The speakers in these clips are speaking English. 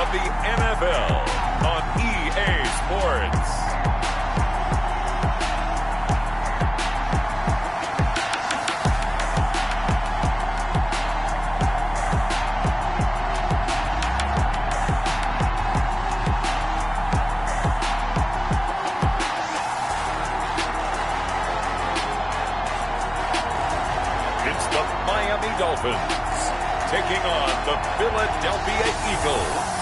of the NFL on EA Sports. It's the Miami Dolphins taking on the Philadelphia Eagles.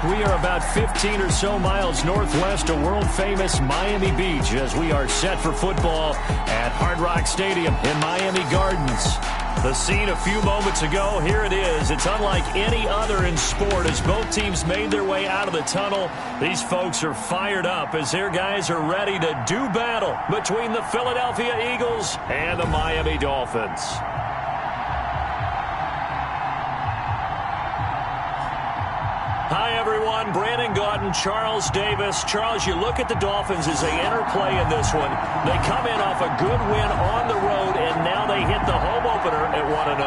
We are about 15 or so miles northwest of world-famous Miami Beach as we are set for football at Hard Rock Stadium in Miami Gardens. The scene a few moments ago, here it is. It's unlike any other in sport as both teams made their way out of the tunnel. These folks are fired up as their guys are ready to do battle between the Philadelphia Eagles and the Miami Dolphins. Hi, everyone. Brandon Gaudin, Charles Davis. Charles, you look at the Dolphins as they interplay in this one. They come in off a good win on the road, and now they hit the home opener at 1-0.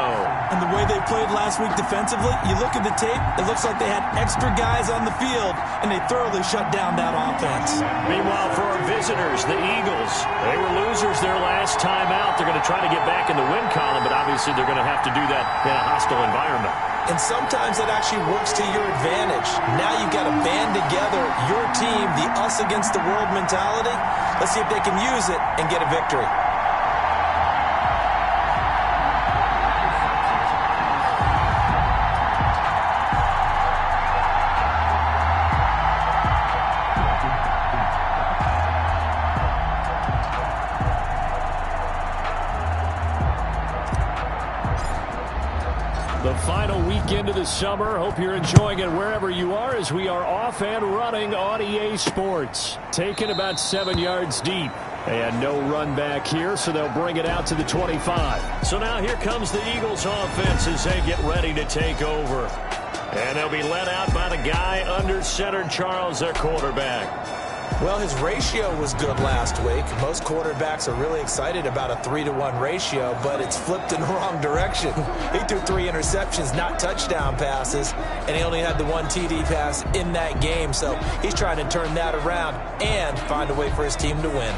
And the way they played last week defensively, you look at the tape, it looks like they had extra guys on the field, and they thoroughly shut down that offense. Meanwhile, for our visitors, the Eagles, they were losers their last time out. They're going to try to get back in the win column, but obviously they're going to have to do that in a hostile environment. And sometimes it actually works to your advantage. Now you've got to band together your team, the us against the world mentality. Let's see if they can use it and get a victory. The final weekend of the summer. Hope you're enjoying it wherever you are as we are off and running on EA Sports. Taken about 7 yards deep. And no run back here, so they'll bring it out to the 25. So now here comes the Eagles offense as they get ready to take over. And they'll be led out by the guy under center, Charles, their quarterback. Well, his ratio was good last week. Most quarterbacks are really excited about a 3-to-1 ratio, but it's flipped in the wrong direction. He threw 3 interceptions, not touchdown passes, and he only had the 1 TD pass in that game. So he's trying to turn that around and find a way for his team to win.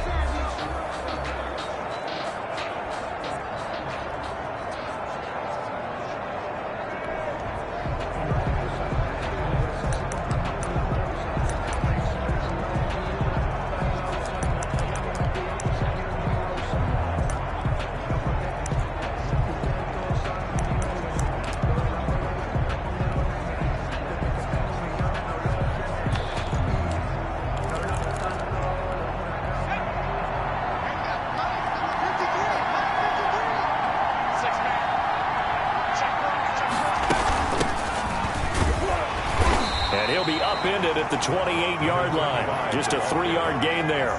He'll be upended at the 28-yard line. Just a 3-yard gain there.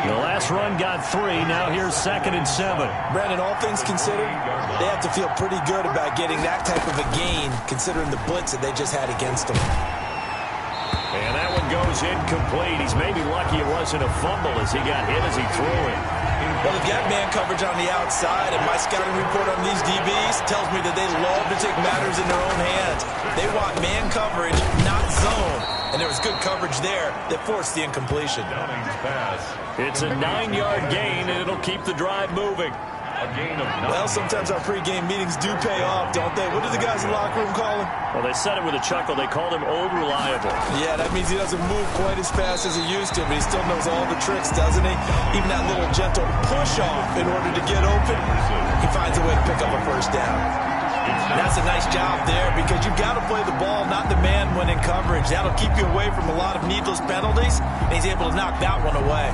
The last run got 3. Now here's 2nd and 7. Brandon, all things considered, they have to feel pretty good about getting that type of a gain considering the blitz that they just had against them. And that one goes incomplete. He's maybe lucky it wasn't a fumble as he got hit as he threw it. Well, they've got man coverage on the outside, and my scouting report on these DBs tells me that they love to take matters in their own hands. They want man coverage, not zone. And there was good coverage there that forced the incompletion. It's a 9-yard gain, and it'll keep the drive moving. Well, sometimes our pregame meetings do pay off, don't they? What do the guys in the locker room call him? Well, they said it with a chuckle. They called him Old Reliable. Yeah, that means he doesn't move quite as fast as he used to, but he still knows all the tricks, doesn't he? Even that little gentle push-off in order to get open, he finds a way to pick up a first down. And that's a nice job there because you've got to play the ball, not the man when in coverage. That'll keep you away from a lot of needless penalties, and he's able to knock that one away.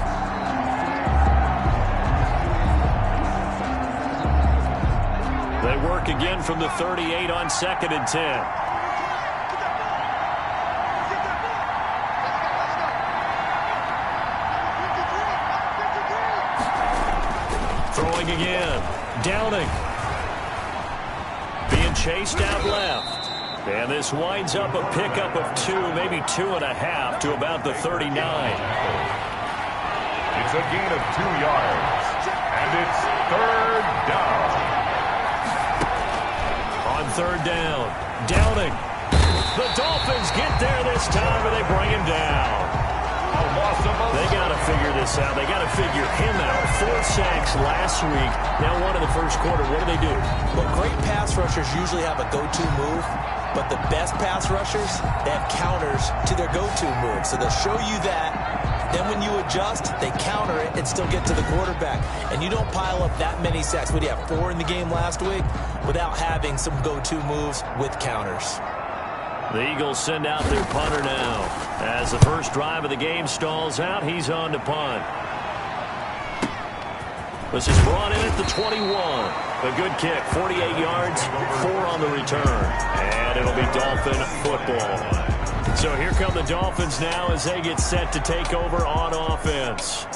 They work again from the 38 on 2nd and 10. Throwing again. Downing. Being chased out left. And this winds up a pickup of 2, maybe 2.5 to about the 39. It's a gain of 2 yards. And it's 3rd down. On third down. Downing. The Dolphins get there this time, and they bring him down. They got to figure this out. They got to figure him out. 4 sacks last week. Now one in the first quarter. What do? Well, great pass rushers usually have a go-to move, but the best pass rushers, they have counters to their go-to move. So they'll show you that. Then when you adjust, they counter it and still get to the quarterback. And you don't pile up that many sacks. What do you have, 4 in the game last week? Without having some go-to moves with counters. The Eagles send out their punter now. As the first drive of the game stalls out, he's on to punt. This is brought in at the 21. A good kick, 48 yards, 4 on the return. And it'll be Dolphin football. So here come the Dolphins now as they get set to take over on offense.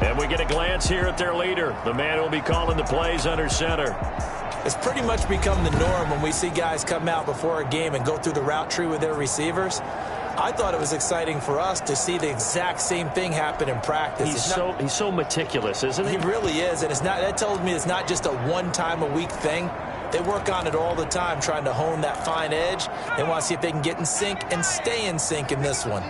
And we get a glance here at their leader, the man who will be calling the plays under center. It's pretty much become the norm when we see guys come out before a game and go through the route tree with their receivers. I thought it was exciting for us to see the exact same thing happen in practice. He's so meticulous, isn't he? He really is, and that tells me it's not just a one-time-a-week thing. They work on it all the time, trying to hone that fine edge. They want to see if they can get in sync and stay in sync in this one.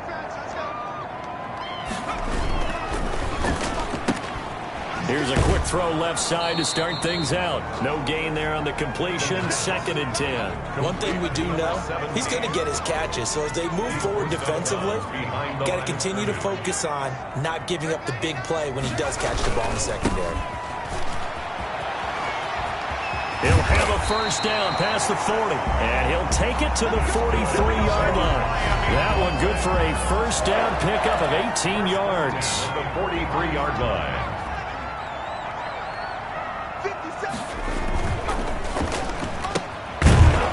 Here's a quick throw left side to start things out. No gain there on the completion. 2nd and 10. One thing we do know, he's going to get his catches. So as they move forward defensively, got to continue to focus on not giving up the big play when he does catch the ball in the secondary. He'll have a first down past the 40. And he'll take it to the 43-yard line. That one good for a first down pickup of 18 yards. The 43-yard line.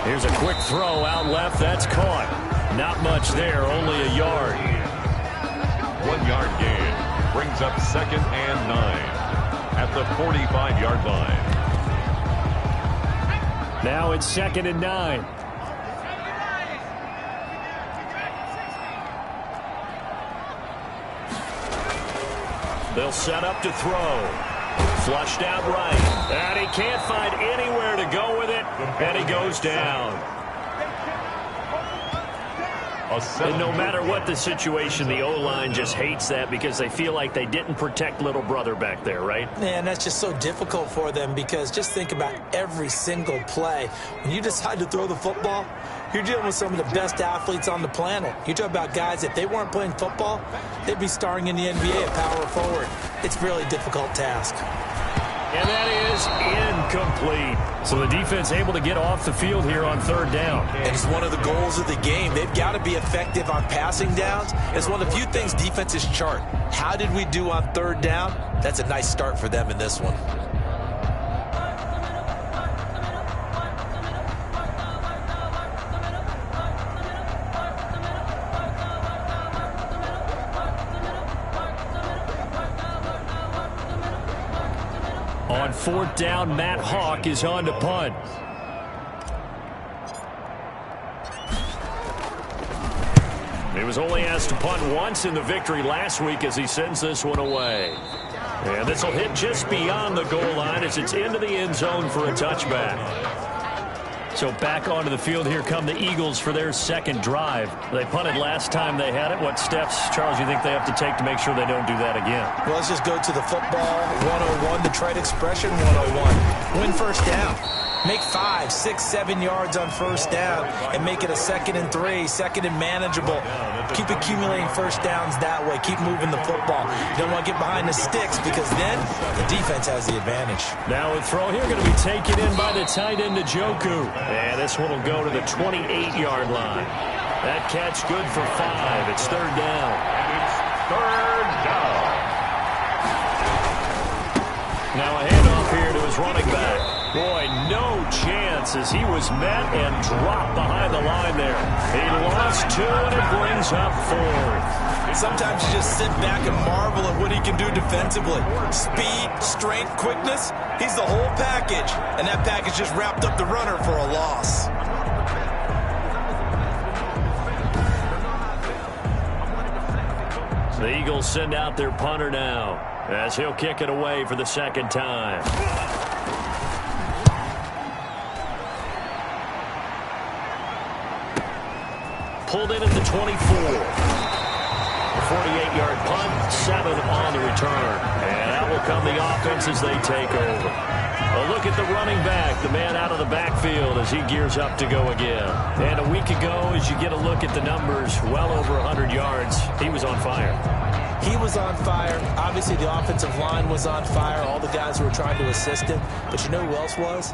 Here's a quick throw out left. That's caught. Not much there, only a yard. 1 yard gain brings up 2nd and 9 at the 45-yard line. Now it's 2nd and 9. They'll set up to throw. Flushed out right. And he can't find anywhere to go with it. And he goes down. And no matter what the situation, the O-line just hates that because they feel like they didn't protect little brother back there, right? Man, that's just so difficult for them because just think about every single play. When you decide to throw the football, you're dealing with some of the best athletes on the planet. You talk about guys, if they weren't playing football, they'd be starring in the NBA at power forward. It's a really difficult task. And that is incomplete. So the defense able to get off the field here on 3rd down. And it's one of the goals of the game. They've got to be effective on passing downs. It's one of the few things defenses chart. How did we do on 3rd down? That's a nice start for them in this one. On 4th down, Matt Hawk is on to punt. He was only asked to punt once in the victory last week as he sends this one away. And this will hit just beyond the goal line as it's into the end zone for a touchback. So back onto the field here come the Eagles for their 2nd drive. They punted last time they had it. What steps, Charles, you think they have to take to make sure they don't do that again? Well, let's just go to the football 101, the trade expression 101. Win first down. Make 5, 6, 7 yards on first down and make it a 2nd and 3, 2nd and manageable. Keep accumulating first downs that way. Keep moving the football. You don't want to get behind the sticks because then the defense has the advantage. Now a throw here going to be taken in by the tight end Njoku. And this one will go to the 28-yard line. That catch good for 5. It's 3rd down. It's 3rd down. Now a handoff here to his running back. Boy, no chance as he was met and dropped behind the line there. He lost 2 and it brings up 4th. Sometimes you just sit back and marvel at what he can do defensively. Speed, strength, quickness, he's the whole package. And that package just wrapped up the runner for a loss. The Eagles send out their punter now as he'll kick it away for the 2nd time. pulled in at the 24. A 48-yard punt, 7 on the return. And that will come the offense as they take over. A look at the running back, the man out of the backfield as he gears up to go again. And a week ago, as you get a look at the numbers, well over 100 yards, he was on fire. He was on fire. Obviously, the offensive line was on fire. All the guys who were trying to assist him. But you know who else was?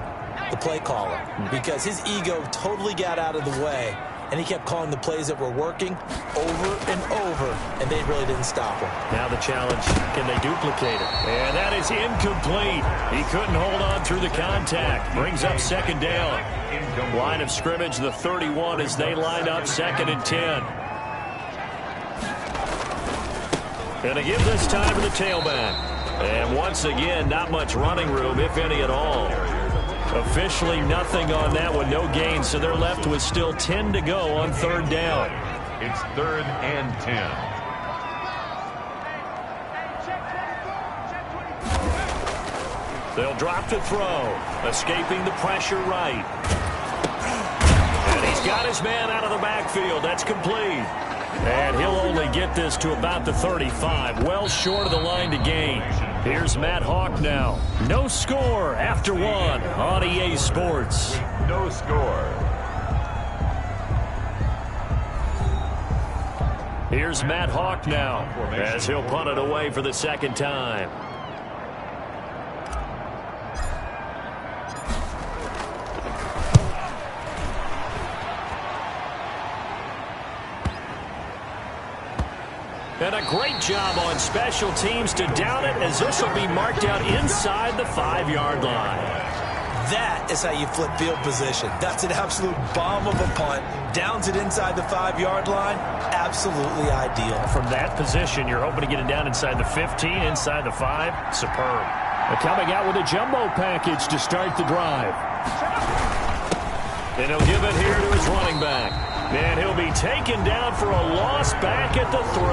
The play caller. Because his ego totally got out of the way, and he kept calling the plays that were working over and over, and they really didn't stop him. Now the challenge, can they duplicate it? And that is incomplete. He couldn't hold on through the contact. Brings up second down. Line of scrimmage, the 31, as they line up 2nd and 10. Going to give this time to the tailback. And once again, not much running room, if any at all. Officially nothing on that one, no gain, so they're left with still 10 to go on 3rd down. It's 3rd and 10. They'll drop to throw, escaping the pressure right. And he's got his man out of the backfield. That's complete. And he'll only get this to about the 35, well short of the line to gain. Here's Matt Hawk now. No score after 1 on EA Sports. No score. Here's Matt Hawk now as he'll punt it away for the 2nd time. And a great job on special teams to down it, as this will be marked out inside the 5-yard line. That is how you flip field position. That's an absolute bomb of a punt. Downs it inside the 5-yard line. Absolutely ideal. From that position, you're hoping to get it down inside the 15, inside the 5. Superb. They're coming out with a jumbo package to start the drive. And he'll give it here to his running back. And he'll be taken down for a loss back at the 3.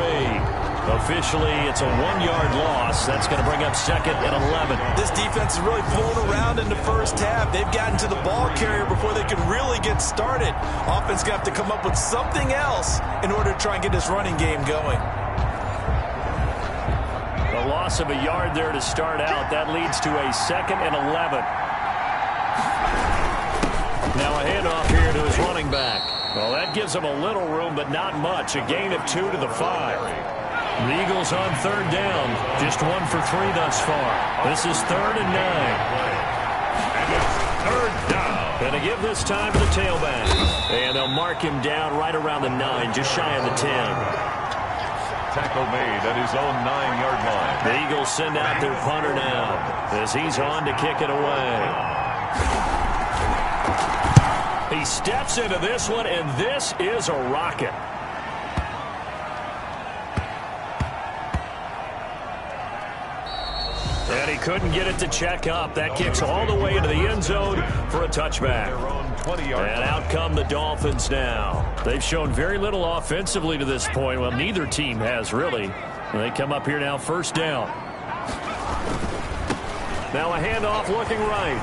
Officially, it's a 1-yard loss. That's going to bring up 2nd and 11. This defense is really pulling around in the first half. They've gotten to the ball carrier before they can really get started. Offense going to have to come up with something else in order to try and get this running game going. The loss of a yard there to start out. That leads to a 2nd and 11. Now a handoff here to his running back. Well, that gives him a little room, but not much. A gain of 2 to the 5. The Eagles on 3rd down. Just 1 for 3 thus far. This is 3rd and 9. And it's 3rd down. Going to give this time to the tailback. And they'll mark him down right around the 9, just shy of the 10. Tackle made at his own 9-yard line. The Eagles send out their punter now as he's on to kick it away. He steps into this one, and this is a rocket. And he couldn't get it to check up. That kicks all the way into the end zone for a touchback. And out come the Dolphins now. They've shown very little offensively to this point. Well, neither team has really. They come up here now, 1st down. Now a handoff looking right.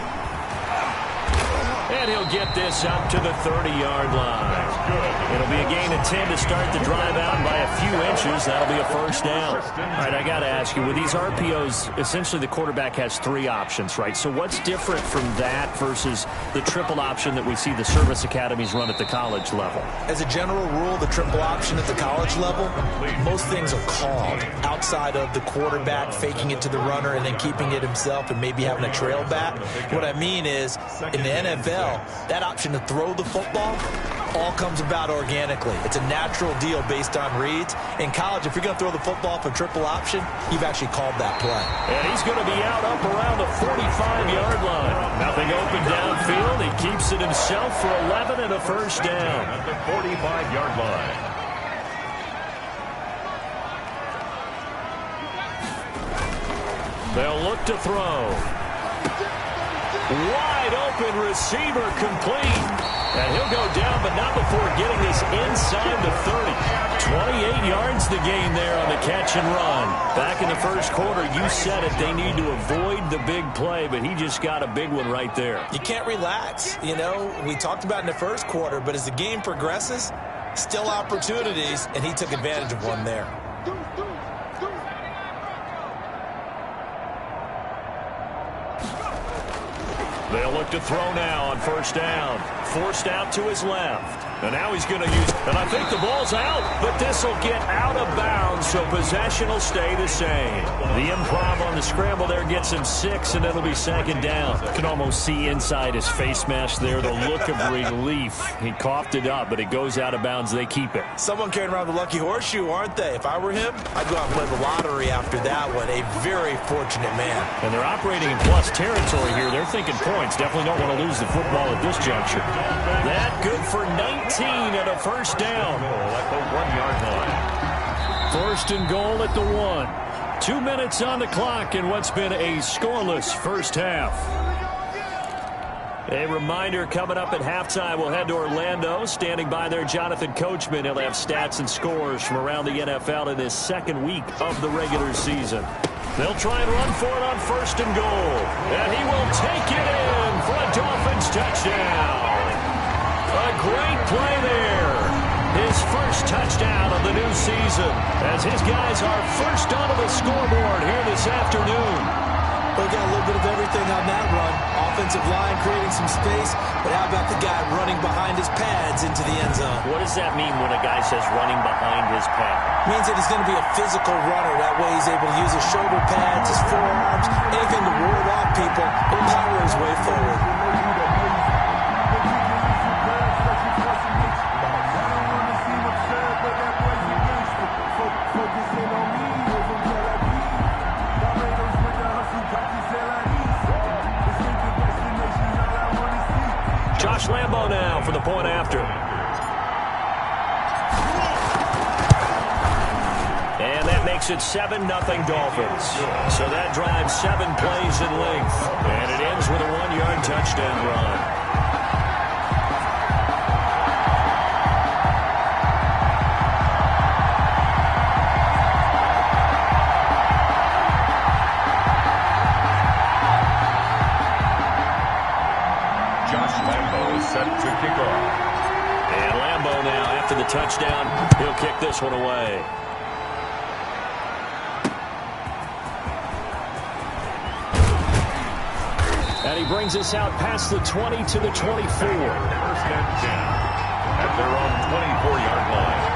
And he'll get this up to the 30-yard line. It'll be a gain of 10 to start the drive out by a few inches. That'll be a 1st down. All right, I got to ask you, with these RPOs, essentially the quarterback has 3 options, right? So what's different from that versus the triple option that we see the service academies run at the college level? As a general rule, the triple option at the college level, most things are called outside of the quarterback faking it to the runner and then keeping it himself and maybe having a trail back. What I mean is, in the NFL, that option to throw the football all comes about organically. It's a natural deal based on reads. In college, if you're going to throw the football for triple option, you've actually called that play. And he's going to be out up around the 45-yard line. Nothing open downfield. He keeps it himself for 11 and a 1st down. At the 45-yard line. They'll look to throw. Wide open receiver complete. And he'll go down, but not before getting this inside the 30. 28 yards the gain there on the catch and run. Back in the 1st quarter, you said it, they need to avoid the big play, but he just got a big one right there. You can't relax. You know, we talked about in the 1st quarter, but as the game progresses, Still opportunities, and he took advantage of one there. They'll look to throw now on first down. Forced out to his left. And now he's going to use, and I think the ball's out, but this will get out of bounds, so possession will stay the same. The improv on the scramble there gets him 6, and it'll be second down. You can almost see inside his face mask there the look of relief. He coughed it up, but it goes out of bounds. They keep it. Someone carrying around the lucky horseshoe, aren't they? If I were him, I'd go out and play the lottery after that one. A very fortunate man. And they're operating in plus territory here. They're thinking points. Definitely don't want to lose the football at this juncture. That good for 19 and a first down. At the 1-yard line. First and goal at the 1. 2 minutes on the clock in what's been a scoreless first half. A reminder, coming up at halftime, we'll head to Orlando. Standing by there, Jonathan Coachman. He'll have stats and scores from around the NFL in his second week of the regular season. They'll try and run for it on first and goal. And he will take it in for a Dolphins touchdown. A great play there. His first touchdown of the new season as his guys are first onto the scoreboard here this afternoon. We got a little bit of everything on that run. Offensive line creating some space, but how about the guy running behind his pads into the end zone? What does that mean when a guy says running behind his pad? Means that he's going to be a physical runner. That way he's able to use his shoulder pads, his forearms, anything to ward off people and power his way forward. Josh Lambo now for the point after. And that makes it 7-0 Dolphins. So that drives 7 plays in length. And it ends with a 1-yard touchdown run. Set to kick off. And Lambo now, after the touchdown, he'll kick this one away. And he brings us out past the 20 to the 24. First and 10 at their own 24-yard line.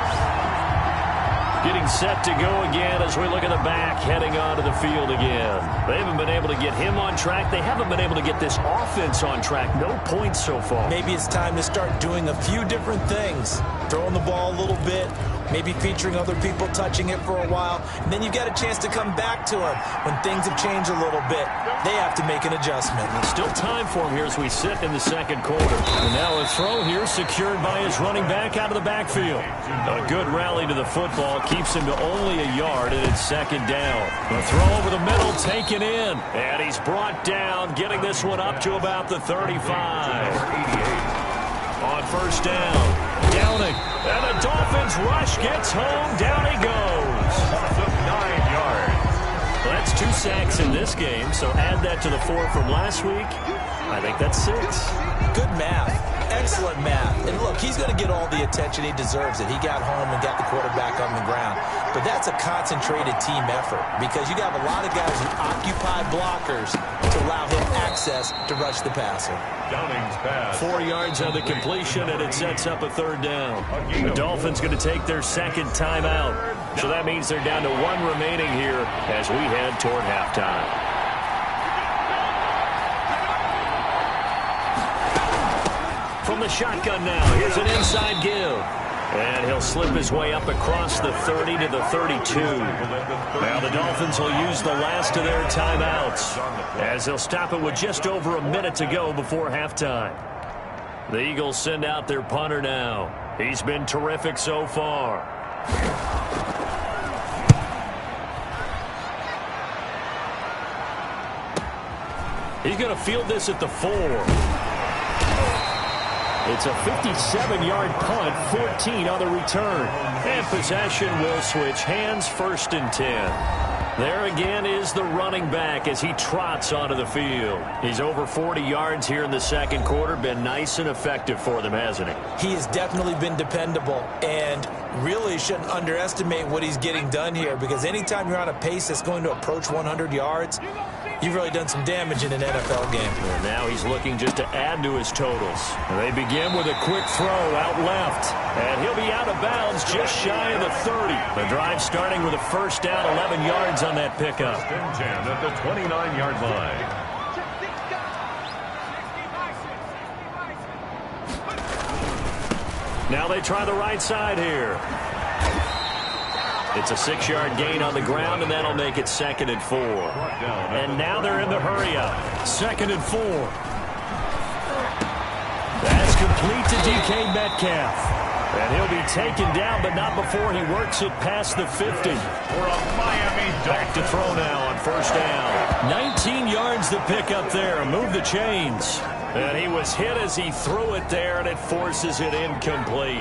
Getting set to go again as we look at the back, heading onto the field again. They haven't been able to get him on track. They haven't been able to get this offense on track. No points so far. Maybe it's time to start doing a few different things. Throwing the ball a little bit, maybe featuring other people touching it for a while, and then you get a chance to come back to him when things have changed a little bit. They have to make an adjustment. There's still time for him here as we sit in the second quarter. And now a throw here secured by his running back out of the backfield. A good rally to the football keeps him to only a yard, and it's second down. The throw over the middle taken in, and he's brought down, getting this one up to about the 35. On first down. Downing, and the Dolphins rush gets home. Down he goes. Loss of 9 yards. Well, that's 2 sacks in this game, so add that to the 4 from last week. I think that's 6. Good math. Excellent math. And look, he's going to get all the attention he deserves. He got home and got the quarterback on the ground. But that's a concentrated team effort because you got a lot of guys who occupy blockers to allow him access to rush the passer. Downing's pass. 4 yards on the completion, and it sets up a third down. The Dolphins going to take their second timeout. So that means they're down to 1 remaining here as we head toward halftime. From the shotgun now, here's an inside give. And he'll slip his way up across the 30 to the 32. Now the Dolphins will use the last of their timeouts as they'll stop it with just over a minute to go before halftime. The Eagles send out their punter now. He's been terrific so far. He's going to field this at the 4. It's a 57-yard punt, 14 on the return. And possession will switch hands, first and 10. There again is the running back as he trots onto the field. He's over 40 yards here in the second quarter. Been nice and effective for them, hasn't he? He has definitely been dependable, and really shouldn't underestimate what he's getting done here, because anytime you're on a pace that's going to approach 100 yards, you've really done some damage in an NFL game. And now he's looking just to add to his totals. They begin with a quick throw out left, and he'll be out of bounds just shy of the 30. The drive starting with a first down, 11 yards on that pickup. 10 at the 29-yard line. Now they try the right side here. It's a 6-yard gain on the ground, and that'll make it 2nd and 4. And now they're in the hurry-up. 2nd and 4. That's complete to DK Metcalf. And he'll be taken down, but not before he works it past the 50. For a Miami Back to throw now on first down. 19 yards to pick up there. Move the chains. And he was hit as he threw it there, and it forces it incomplete.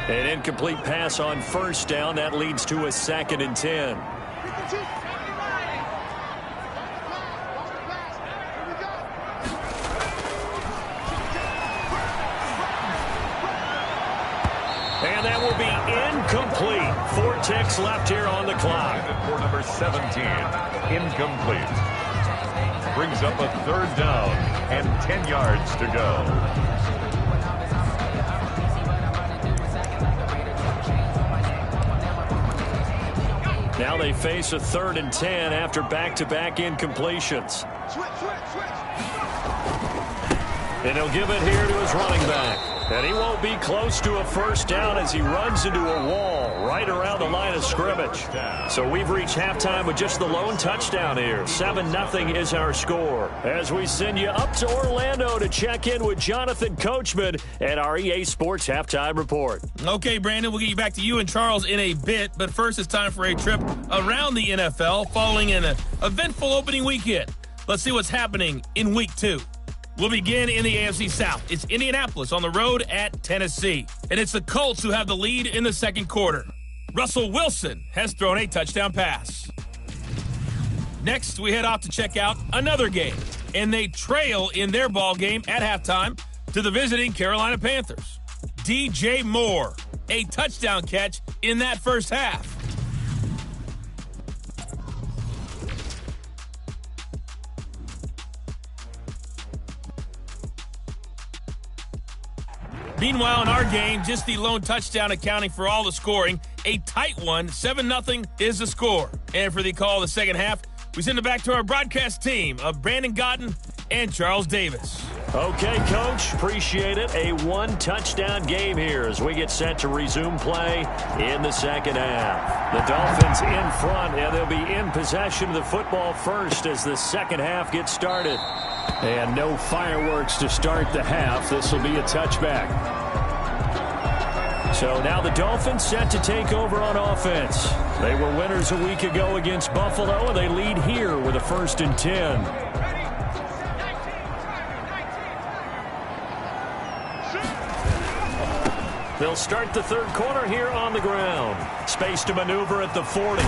An incomplete pass on first down. That leads to a 2nd and 10. And that will be incomplete. 4 ticks left here on the clock. for number 17. Incomplete. Brings up a 3rd down and 10 yards to go. Now they face a 3rd and 10 after back-to-back incompletions. And he'll give it here to his running back. And he won't be close to a first down as he runs into a wall right around the line of scrimmage. So we've reached halftime with just the lone touchdown here. 7-0 is our score. As we send you up to Orlando to check in with Jonathan Coachman at our EA Sports Halftime Report. Okay, Brandon, we'll get you back to you and Charles in a bit. But first, it's time for a trip around the NFL following an eventful opening weekend. Let's see what's happening in Week 2. We'll begin in the AFC South. It's Indianapolis on the road at Tennessee. And it's the Colts who have the lead in the second quarter. Russell Wilson has thrown a touchdown pass. Next, we head off to check out another game. And they trail in their ball game at halftime to the visiting Carolina Panthers. DJ Moore, a touchdown catch in that first half. Meanwhile, in our game, just the lone touchdown accounting for all the scoring. A tight one, 7-0 is the score. And for the call of the second half, we send it back to our broadcast team of Brandon Gaudin and Charles Davis. Okay, Coach, appreciate it. A 1-touchdown game here as we get set to resume play in the second half. The Dolphins in front, and they'll be in possession of the football first as the second half gets started. And no fireworks to start the half. This will be a touchback. So now the Dolphins set to take over on offense. They were winners a week ago against Buffalo, and they lead here with a 1st and 10. They'll start the third quarter here on the ground. Space to maneuver at the 40.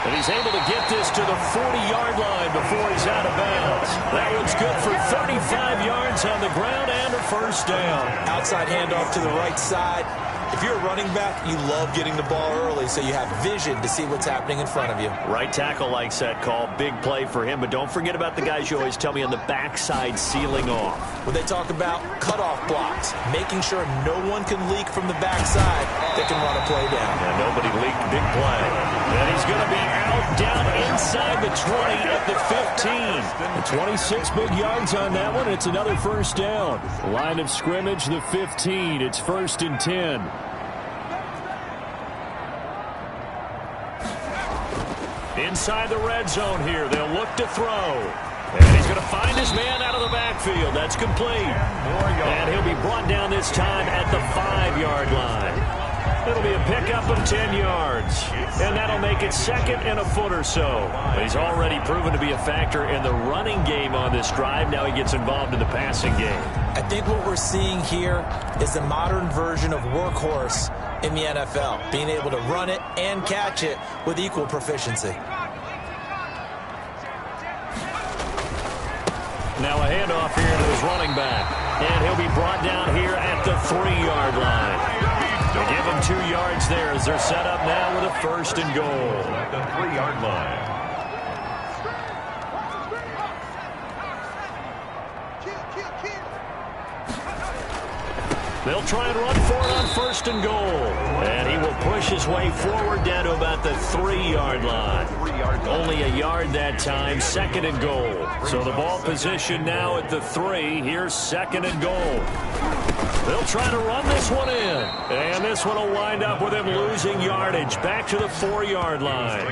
And he's able to get this to the 40-yard line before he's out of bounds. That one's good for 35 yards on the ground and a first down. Outside handoff to the right side. If you're a running back, you love getting the ball early so you have vision to see what's happening in front of you. Right tackle likes that call. Big play for him. But don't forget about the guys you always tell me on the backside sealing off. When they talk about cutoff blocks, making sure no one can leak from the backside that can run a play down. Yeah, nobody leaked. Big play. And he's going to be out down inside the 20 at the 15. The 26 big yards on that one. It's another first down. Line of scrimmage, the 15. It's 1st and 10. Inside the red zone here. They'll look to throw. And he's going to find his man out of the backfield. That's complete. And he'll be brought down this time at the 5-yard line. It'll be a pickup of 10 yards. And that'll make it second and a foot or so. He's already proven to be a factor in the running game on this drive. Now he gets involved in the passing game. I think what we're seeing here is the modern version of workhorse in the NFL, being able to run it and catch it with equal proficiency. Now a handoff here to his running back. And he'll be brought down here at the 3-yard line. They give him 2 yards there as they're set up now with a first and goal. At the 3-yard line. They'll try and run for it on first and goal. And he will push his way forward down to about the 3-yard line. Only a yard that time, second and goal. So the ball position now at the 3. Here's second and goal. They'll try to run this one in. And this one will wind up with him losing yardage. Back to the 4-yard line.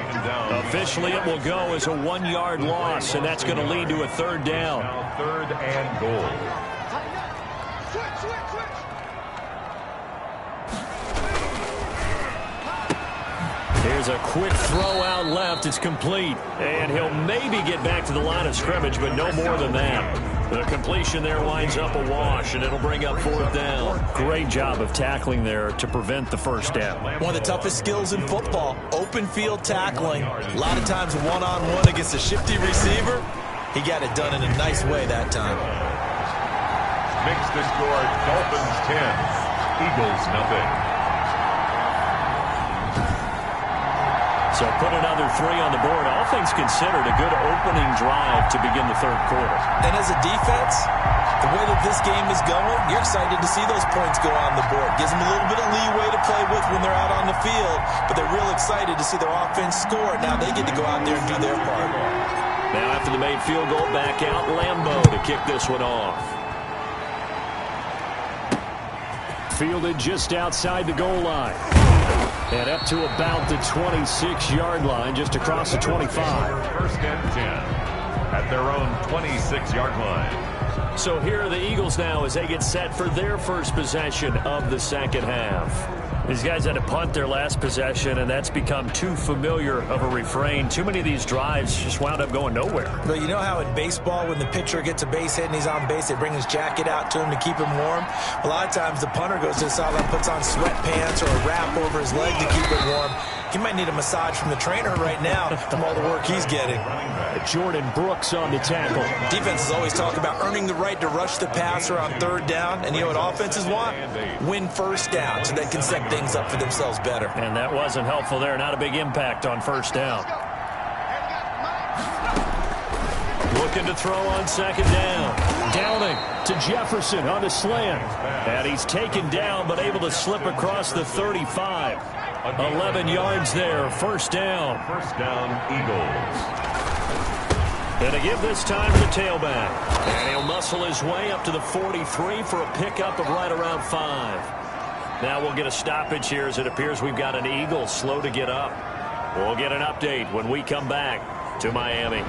Officially, it will go as a 1-yard loss, and that's going to lead to a third down. Now third and goal. Here's a quick throw out left. It's complete. And he'll maybe get back to the line of scrimmage, but no more than that. The completion there winds up a wash, and it'll bring up fourth down. Great job of tackling there to prevent the first down. One of the toughest skills in football, open field tackling. A lot of times one-on-one against a shifty receiver. He got it done in a nice way that time. Makes the score Dolphins 10, Eagles nothing. So put another 3 on the board. All things considered, a good opening drive to begin the third quarter. And as a defense, the way that this game is going, you're excited to see those points go on the board. Gives them a little bit of leeway to play with when they're out on the field, but they're real excited to see their offense score. Now they get to go out there and do their part. Now after the made field goal, back out Lambeau to kick this one off. Fielded just outside the goal line. And up to about the 26-yard line, just across the 25. First and 10 at their own 26-yard line. So here are the Eagles now as they get set for their first possession of the second half. These guys had to punt their last possession, and that's become too familiar of a refrain. Too many of these drives just wound up going nowhere. But you know how in baseball, when the pitcher gets a base hit and he's on base, they bring his jacket out to him to keep him warm? A lot of times the punter goes to the sideline, puts on sweatpants or a wrap over his leg to keep it warm. He might need a massage from the trainer right now from all the work he's getting. Jordan Brooks on the tackle. Defenses always talk about earning the right to rush the passer on third down. And you know what offenses want? Win first down so they can set things up for themselves better. And that wasn't helpful there. Not a big impact on first down. Looking to throw on second down. Downing to Jefferson on the slant. And he's taken down but able to slip across the 35. 11 yards there. First down. First down, Eagles. And to give this time to the tailback. And he'll muscle his way up to the 43 for a pickup of right around 5. Now we'll get a stoppage here as it appears we've got an Eagle slow to get up. We'll get an update when we come back to Miami.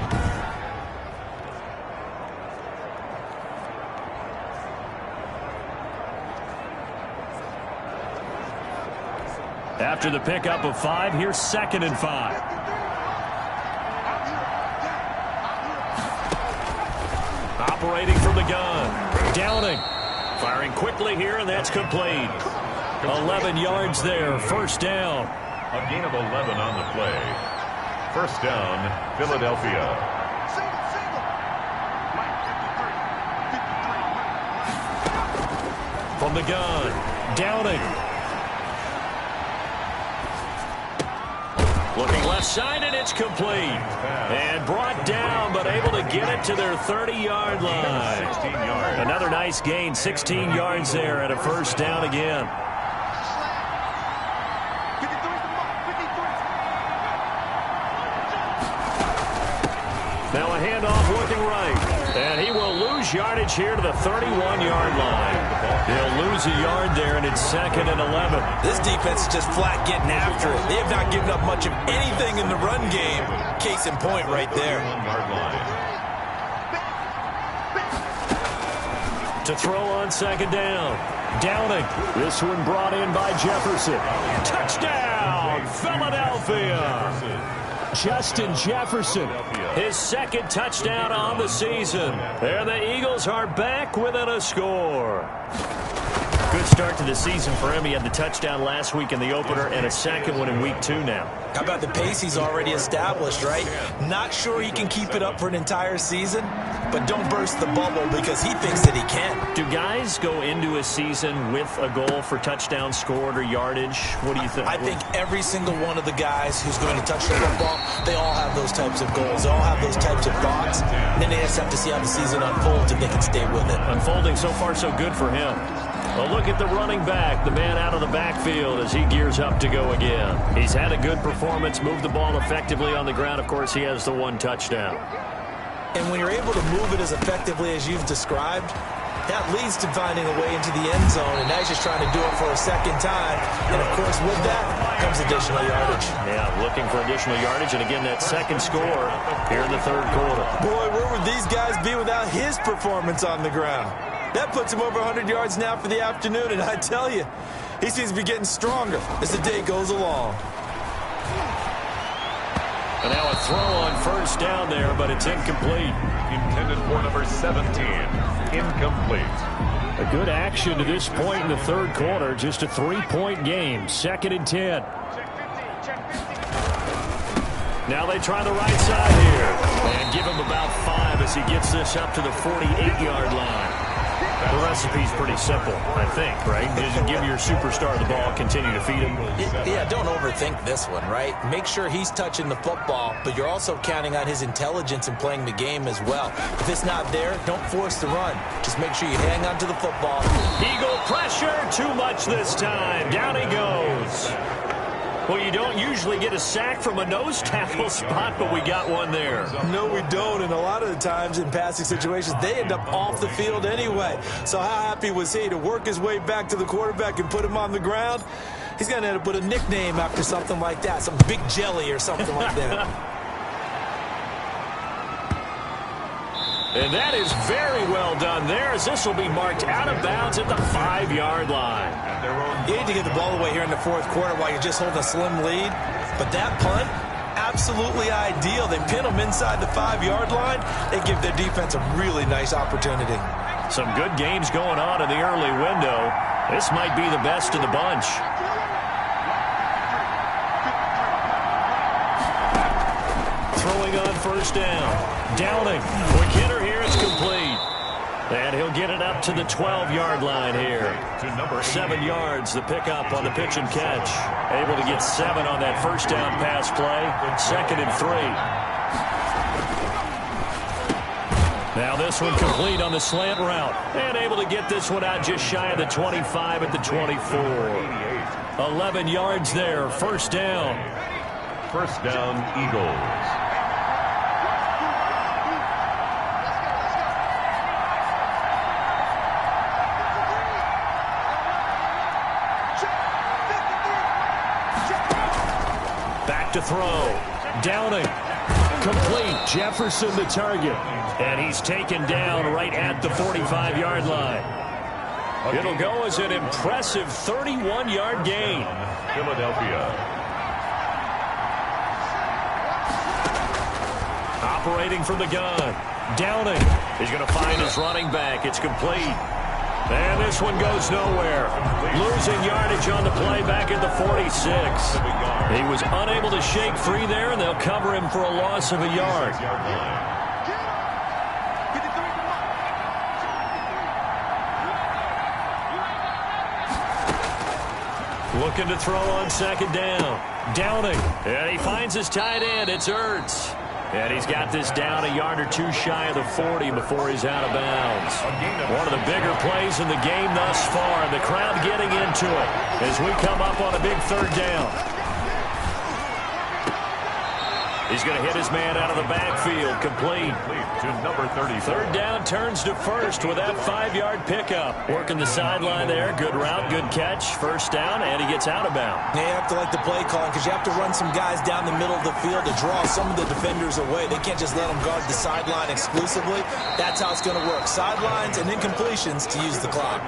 After the pickup of 5, here's second and 5. Operating from the gun. Downing. Firing quickly here, and that's complete. 11 yards there. First down. A gain of 11 on the play. First down, Philadelphia. From the gun. Downing. Looking left side, and it's complete. And brought down, but able to get it to their 30-yard line. 16 yards. Another nice gain, 16 yards there at a first down again. Now a handoff looking right. And he will lose yardage here to the 31-yard line. He'll lose a yard there, and it's second and 11. This defense is just flat getting after it. They have not given up much of anything in the run game. Case in point right there. 1-yard line. To throw on second down. Downing. This one brought in by Jefferson. Touchdown, Philadelphia. Justin Jefferson, his second touchdown on the season. And the Eagles are back within a score. Good start to the season for him. He had the touchdown last week in the opener and a second one in week 2 now. How about the pace he's already established, right? Not sure he can keep it up for an entire season, but don't burst the bubble because he thinks that he can. Do guys go into a season with a goal for touchdown scored or yardage? What do you think? I think every single one of the guys who's going to touch the football, they all have those types of goals. They all have those types of thoughts. And then they just have to see how the season unfolds if they can stay with it. Unfolding so far so good for him. A look at the running back, the man out of the backfield as he gears up to go again. He's had a good performance, moved the ball effectively on the ground. Of course, he has the one touchdown. And when you're able to move it as effectively as you've described, that leads to finding a way into the end zone, and now he's just trying to do it for a second time. And, of course, with that comes additional yardage. Yeah, looking for additional yardage, and again, that second score here in the third quarter. Boy, where would these guys be without his performance on the ground? That puts him over 100 yards now for the afternoon, and I tell you, he seems to be getting stronger as the day goes along. And now a throw on first down there, but it's incomplete. Intended for number 17. Incomplete. A good action to this point in the third quarter. Just a 3-point game. 2nd and 10. Now they try the right side here. And give him about 5 as he gets this up to the 48-yard line. The recipe's pretty simple, I think, right? Just give your superstar the ball, continue to feed him. Yeah, don't overthink this one, right? Make sure he's touching the football, but you're also counting on his intelligence in playing the game as well. If it's not there, don't force the run. Just make sure you hang on to the football. Eagle pressure, too much this time. Down he goes. Well, you don't usually get a sack from a nose tackle spot, but we got one there. No, we don't, and a lot of the times in passing situations, they end up off the field anyway. So how happy was he to work his way back to the quarterback and put him on the ground? He's going to end up with a nickname after something like that, some Big Jelly or something like that. And that is very well done there, as this will be marked out of bounds at the 5-yard line. You need to get the ball away here in the fourth quarter while you're just holding a slim lead. But that punt, absolutely ideal. They pin them inside the 5-yard line. They give their defense a really nice opportunity. Some good games going on in the early window. This might be the best of the bunch. Throwing on first down. Downing. Quick hitter here. It's complete. And he'll get it up to the 12-yard line here. 7 yards, the pickup on the pitch and catch. Able to get 7 on that first down pass play. 2nd and 3. Now this one complete on the slant route. And able to get this one out just shy of the 25 at the 24. 11 yards there. First down. First down, Eagles. To throw. Downing. Complete. Jefferson the target. And he's taken down right at the 45-yard line. It'll go as an impressive 31-yard gain. Philadelphia. Operating from the gun. Downing. He's going to find his running back. It's complete. And this one goes nowhere. Losing yardage on the play back at the 46. He was unable to shake free there, and they'll cover him for a loss of a yard. Looking to throw on second down. Downing. And he finds his tight end. It's Ertz. And he's got this down a yard or 2 shy of the 40 before he's out of bounds. One of the bigger plays in the game thus far, and the crowd getting into it as we come up on a big third down. He's going to hit his man out of the backfield. Complete. To number 34. Third down, turns to first with that 5-yard pickup. Working the sideline there. Good route, good catch. First down, and he gets out of bounds. You have to like the play calling because you have to run some guys down the middle of the field to draw some of the defenders away. They can't just let them guard the sideline exclusively. That's how it's going to work. Sidelines and incompletions to use the clock.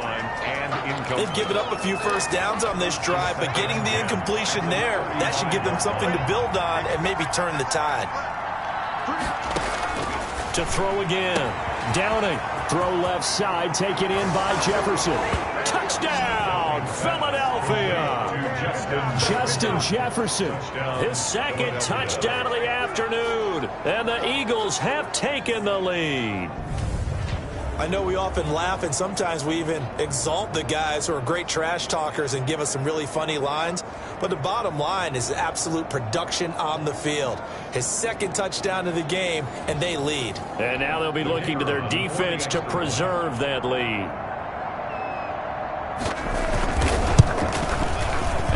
They've given up a few first downs on this drive, but getting the incompletion there, that should give them something to build on and maybe turn the tide. To throw again. Downing. Throw left side. Taken in by Jefferson. Touchdown, Philadelphia. Justin Jefferson. His second touchdown of the afternoon. And the Eagles have taken the lead. I know we often laugh and sometimes we even exalt the guys who are great trash talkers and give us some really funny lines. But the bottom line is absolute production on the field. His second touchdown of the game, and they lead. And now they'll be looking to their defense to preserve that lead.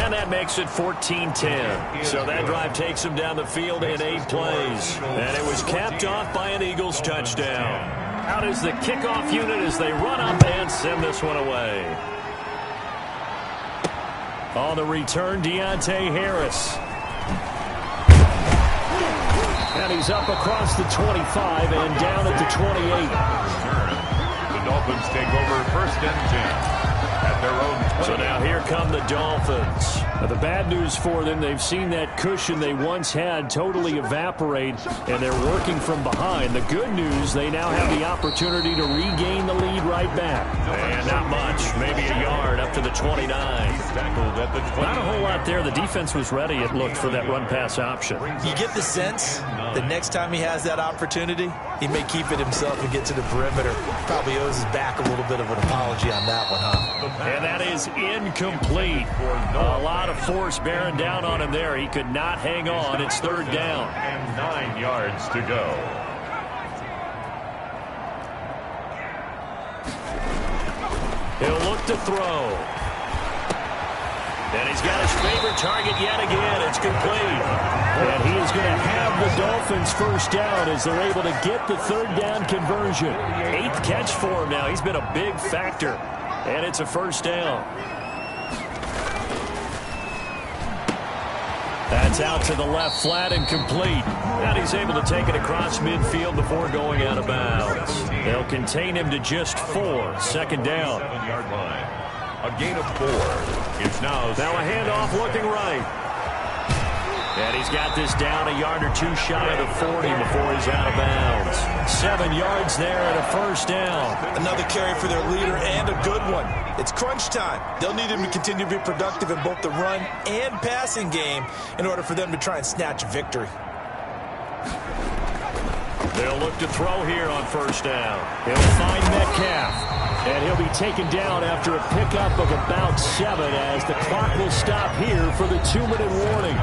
And that makes it 14-10. So that drive takes them down the field in 8 plays. And it was capped off by an Eagles touchdown. Out is the kickoff unit as they run up and send this one away. On the return, Deontay Harris. And he's up across the 25 and down at the 28. The Dolphins take over first and 10 at their own. So now here come the Dolphins. Now the bad news for them, they've seen that cushion they once had totally evaporate, and they're working from behind. The good news, they now have the opportunity to regain the lead right back. And not much, maybe a yard up to the 29. Tackled at the 29. Not a whole lot there. The defense was ready, it looked, for that run-pass option. You get the sense that next time he has that opportunity, he may keep it himself and get to the perimeter. Probably owes his back a little bit of an apology on that one, huh? And that is incomplete. A lot of force bearing down on him there. He could not hang on. It's third down. And 9 yards to go. He'll look to throw. And he's got his favorite target yet again. It's complete. And he is going to have the Dolphins first down as they're able to get the third down conversion. 8th catch for him now. He's been a big factor. And it's a first down. That's out to the left flat and complete. And he's able to take it across midfield before going out of bounds. They'll contain him to just 4. Second down. 7-yard line. A gain of 4. It's now a handoff looking right. And he's got this down a yard or 2 shy of the 40 before he's out of bounds. 7 yards there and a first down. Another carry for their leader and a good one. It's crunch time. They'll need him to continue to be productive in both the run and passing game in order for them to try and snatch a victory. They'll look to throw here on first down. He'll find Metcalf. And he'll be taken down after a pickup of about 7 as the clock will stop here for the 2-minute warning.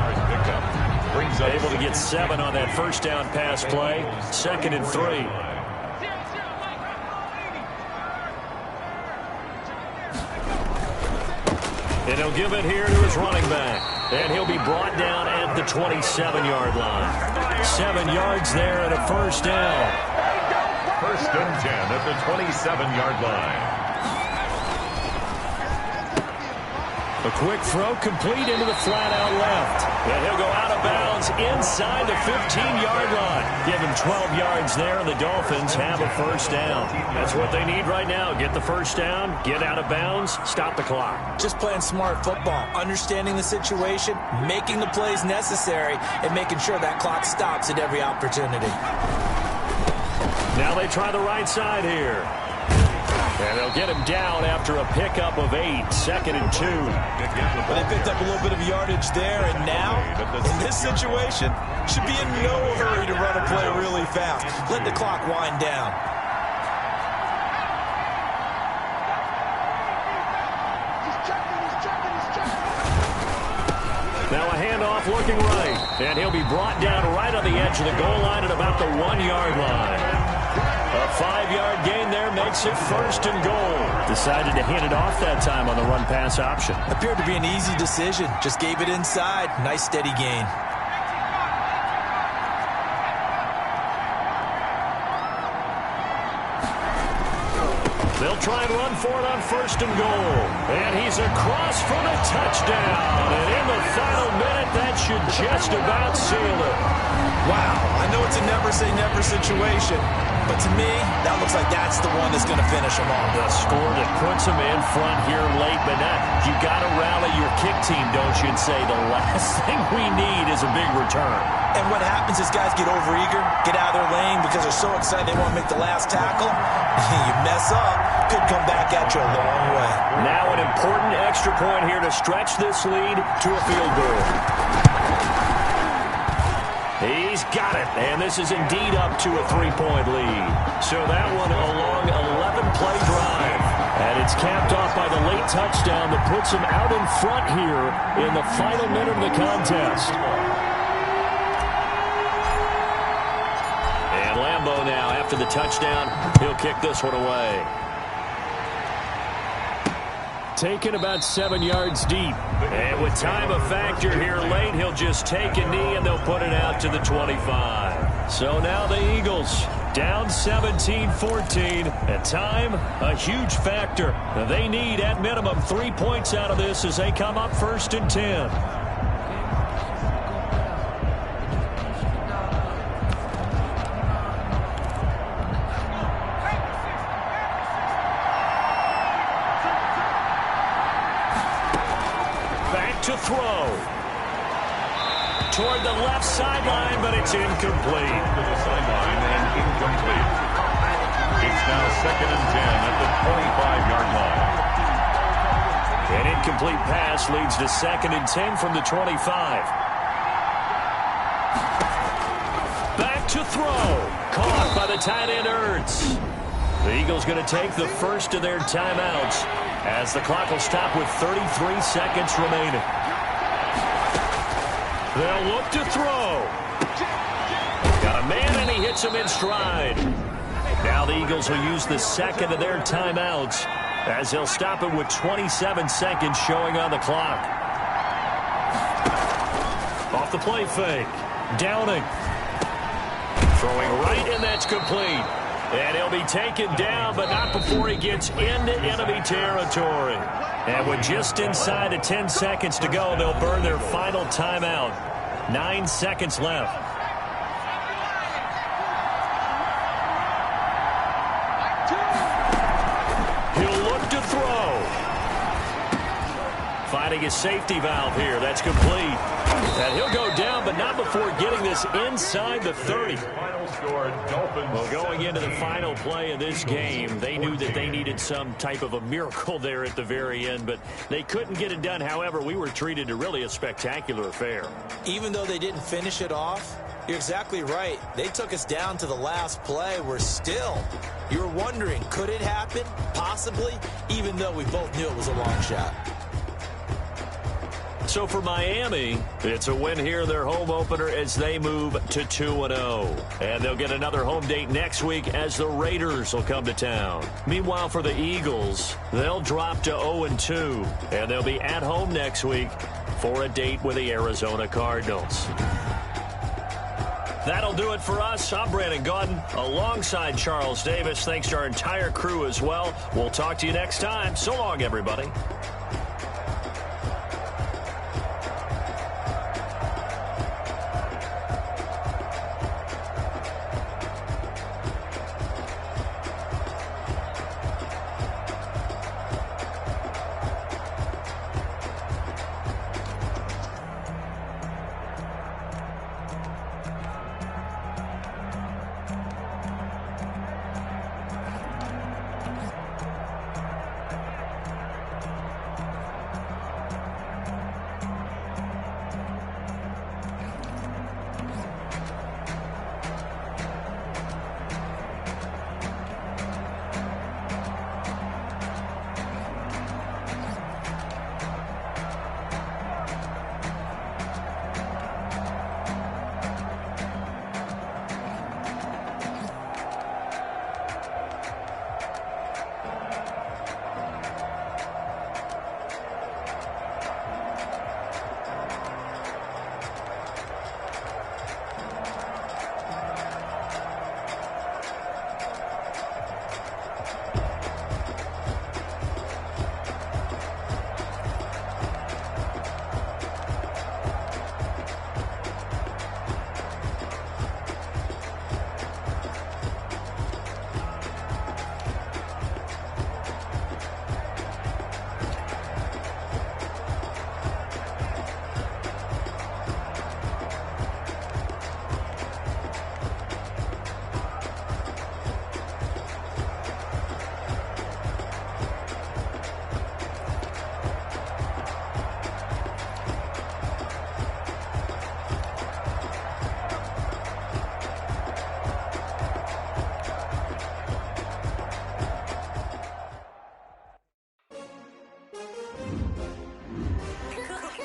Able to get 7 on that first down pass play. 2nd and 3. And he'll give it here to his running back. And he'll be brought down at the 27-yard line. 7 yards there and a first down. First and 10 at the 27-yard line. A quick throw complete into the flat out left. And he'll go out of bounds inside the 15-yard line. Give him 12 yards there, and the Dolphins have a first down. That's what they need right now. Get the first down, get out of bounds, stop the clock. Just playing smart football, understanding the situation, making the plays necessary, and making sure that clock stops at every opportunity. Now they try the right side here. And they'll get him down after a pickup of 8. 2nd and 2. Well, they picked up a little bit of yardage there, and now, in this situation, should be in no hurry to run a play really fast. Let the clock wind down. Now a handoff looking right. And he'll be brought down right on the edge of the goal line at about the 1-yard line. A 5-yard gain there makes it first and goal. Decided to hand it off that time on the run-pass option. Appeared to be an easy decision. Just gave it inside. Nice steady gain. try and run for it on 1st and goal. And he's across for the touchdown. And in the final minute, that should just about seal it. Wow, I know it's a never-say-never situation, but to me, that looks like that's the one that's going to finish them off. The score that puts them in front here late, but now you got to rally your kick team, don't you, and say the last thing we need is a big return. And what happens is guys get overeager, get out of their lane because they're so excited they want to make the last tackle. You mess up, could come back at you a long way. Now an important extra point here to stretch this lead to a field goal. He's got it, and this is indeed up to a 3-point lead. So that one a long 11-play drive. And it's capped off by the late touchdown that puts him out in front here in the final minute of the contest. And Lambeau now, after the touchdown, he'll kick this one away. Taken about 7 yards deep. And with time a factor here late, he'll just take a knee and they'll put it out to the 25. So now the Eagles down 17-14. And time, a huge factor. They need at minimum 3 points out of this as they come up 1st and 10. To throw toward the left sideline, but it's incomplete. To the sideline and incomplete. It's now 2nd and 10 at the 25-yard line. An incomplete pass leads to 2nd and 10 from the 25. Back to throw. Caught by the tight end Ertz. The Eagles going to take the first of their timeouts as the clock will stop with 33 seconds remaining. They'll look to throw. Got a man, and he hits him in stride. Now the Eagles will use the second of their timeouts as they'll stop it with 27 seconds showing on the clock. Off the play fake. Downing. Throwing right, and that's complete. And he'll be taken down, but not before he gets into enemy territory. And with just inside of 10 seconds to go, they'll burn their final timeout. 9 seconds left. He'll look to throw. Finding his safety valve here. That's complete. And he'll go down, but not before getting this inside the 30. Well, going into the final play of this game, they knew that they needed some type of a miracle there at the very end, but they couldn't get it done. However, we were treated to really a spectacular affair. Even though they didn't finish it off, you're exactly right. They took us down to the last play. We're still, you were wondering, could it happen? Possibly, even though we both knew it was a long shot. So for Miami, it's a win here, their home opener, as they move to 2-0. And they'll get another home date next week as the Raiders will come to town. Meanwhile, for the Eagles, they'll drop to 0-2. And they'll be at home next week for a date with the Arizona Cardinals. That'll do it for us. I'm Brandon Gaudin alongside Charles Davis. Thanks to our entire crew as well. We'll talk to you next time. So long, everybody.